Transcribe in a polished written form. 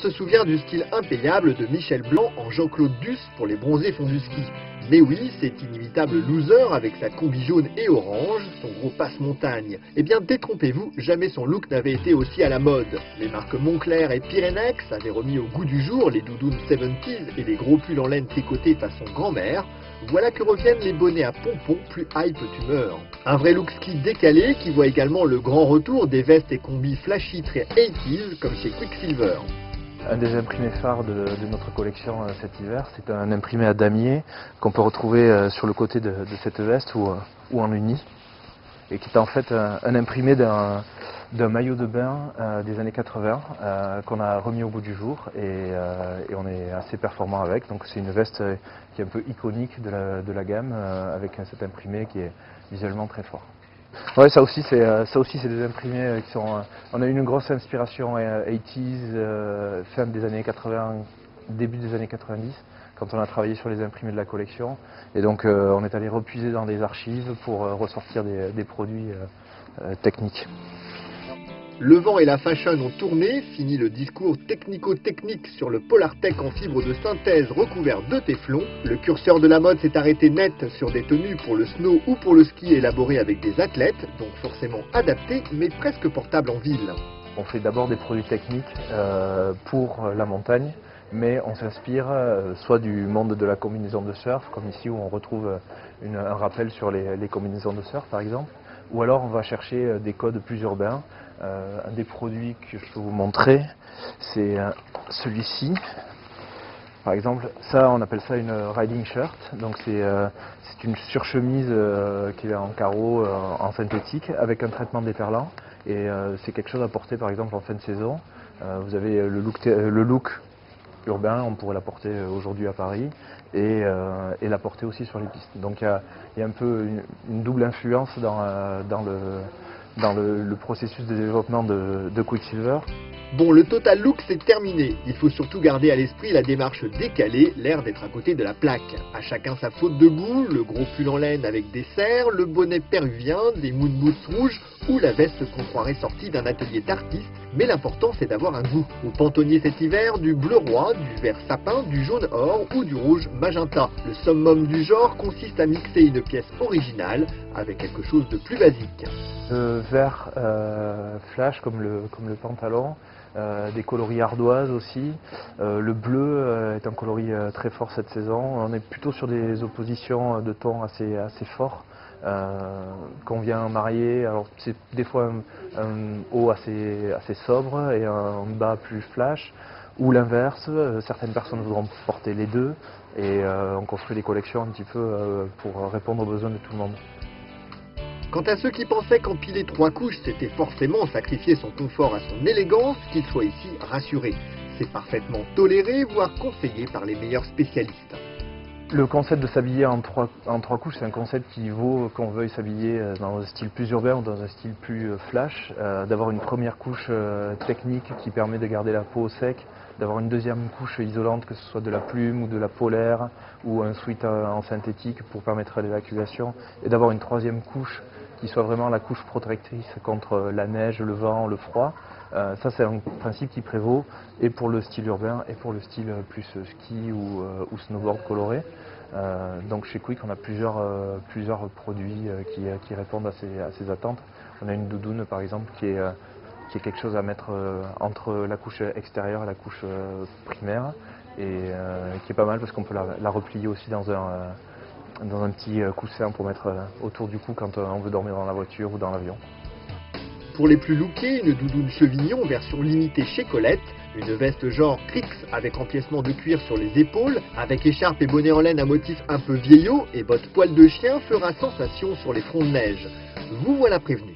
se souvient du style impayable de Michel Blanc en Jean-Claude Duss pour les bronzés font du ski. Mais oui, cet inimitable loser avec sa combi jaune et orange, son gros passe-montagne. Eh bien détrompez-vous, jamais son look n'avait été aussi à la mode. Les marques Moncler et Pyrenex avaient remis au goût du jour les doudounes 70s et les gros pulls en laine tricotés façon grand-mère. Voilà que reviennent les bonnets à pompons plus hype tu meurs. Un vrai look ski décalé qui voit également le grand retour des vestes et combis flashy très 80s comme chez Quicksilver. Un des imprimés phares de notre collection cet hiver, c'est un imprimé à damier qu'on peut retrouver sur le côté de cette veste ou en uni, et qui est en fait un imprimé d'un maillot de bain des années 80 qu'on a remis au goût du jour et on est assez performant avec. Donc c'est une veste qui est un peu iconique de la gamme avec cet imprimé qui est visuellement très fort. Ouais, ça aussi c'est des imprimés qui sont. On a eu une grosse inspiration 80s, fin des années 80, début des années 90, quand on a travaillé sur les imprimés de la collection. Et donc on est allé repuiser dans des archives pour ressortir des produits techniques. Le vent et la fashion ont tourné, fini le discours technico-technique sur le Polartec en fibre de synthèse recouvert de téflon. Le curseur de la mode s'est arrêté net sur des tenues pour le snow ou pour le ski élaborées avec des athlètes, donc forcément adaptées mais presque portables en ville. On fait d'abord des produits techniques pour la montagne, mais on s'inspire soit du monde de la combinaison de surf, comme ici où on retrouve un rappel sur les combinaisons de surf par exemple, ou alors on va chercher des codes plus urbains. Un des produits que je peux vous montrer, c'est celui-ci. Par exemple, ça on appelle ça une riding shirt, donc c'est une surchemise qui est en carreau en synthétique avec un traitement déperlant, et c'est quelque chose à porter par exemple en fin de saison. Vous avez le look urbain, on pourrait la porter aujourd'hui à Paris et la porter aussi sur les pistes. Donc il y a un peu une double influence dans le processus de développement de Quicksilver. Bon, le total look c'est terminé. Il faut surtout garder à l'esprit la démarche décalée, l'air d'être à côté de la plaque. À chacun sa faute de goût, le gros pull en laine avec des serres, le bonnet péruvien, des moon boots rouges ou la veste qu'on croirait sortie d'un atelier d'artiste. Mais l'important c'est d'avoir un goût. Au pantonnier cet hiver, du bleu roi, du vert sapin, du jaune or ou du rouge magenta. Le summum du genre consiste à mixer une pièce originale avec quelque chose de plus basique. Le vert flash comme le pantalon, des coloris ardoises aussi. Le bleu est un coloris très fort cette saison. On est plutôt sur des oppositions de tons assez forts qu'on vient marier. Alors c'est des fois un haut assez sobre et un bas plus flash, ou l'inverse. Certaines personnes voudront porter les deux et on construit des collections un petit peu pour répondre aux besoins de tout le monde. Quant à ceux qui pensaient qu'empiler 3 couches c'était forcément sacrifier son confort à son élégance, qu'ils soient ici rassurés. C'est parfaitement toléré, voire conseillé par les meilleurs spécialistes. Le concept de s'habiller en trois couches, c'est un concept qui vaut qu'on veuille s'habiller dans un style plus urbain ou dans un style plus flash, d'avoir une première couche technique qui permet de garder la peau au sec, d'avoir une deuxième couche isolante, que ce soit de la plume ou de la polaire ou un sweat en synthétique pour permettre l'évacuation, et d'avoir une troisième couche qui soit vraiment la couche protectrice contre la neige, le vent, le froid. Ça c'est un principe qui prévaut et pour le style urbain et pour le style plus ski ou snowboard coloré. Donc chez Quick on a plusieurs produits qui répondent à ces attentes. On a une doudoune par exemple qui est quelque chose à mettre entre la couche extérieure et la couche primaire, et qui est pas mal parce qu'on peut la replier aussi dans un petit coussin pour mettre autour du cou quand on veut dormir dans la voiture ou dans l'avion. Pour les plus lookés, une doudoune chevignon version limitée chez Colette, une veste genre Trix avec empiècement de cuir sur les épaules, avec écharpe et bonnet en laine à motif un peu vieillot et bottes poil de chien fera sensation sur les fronts de neige. Vous voilà prévenu.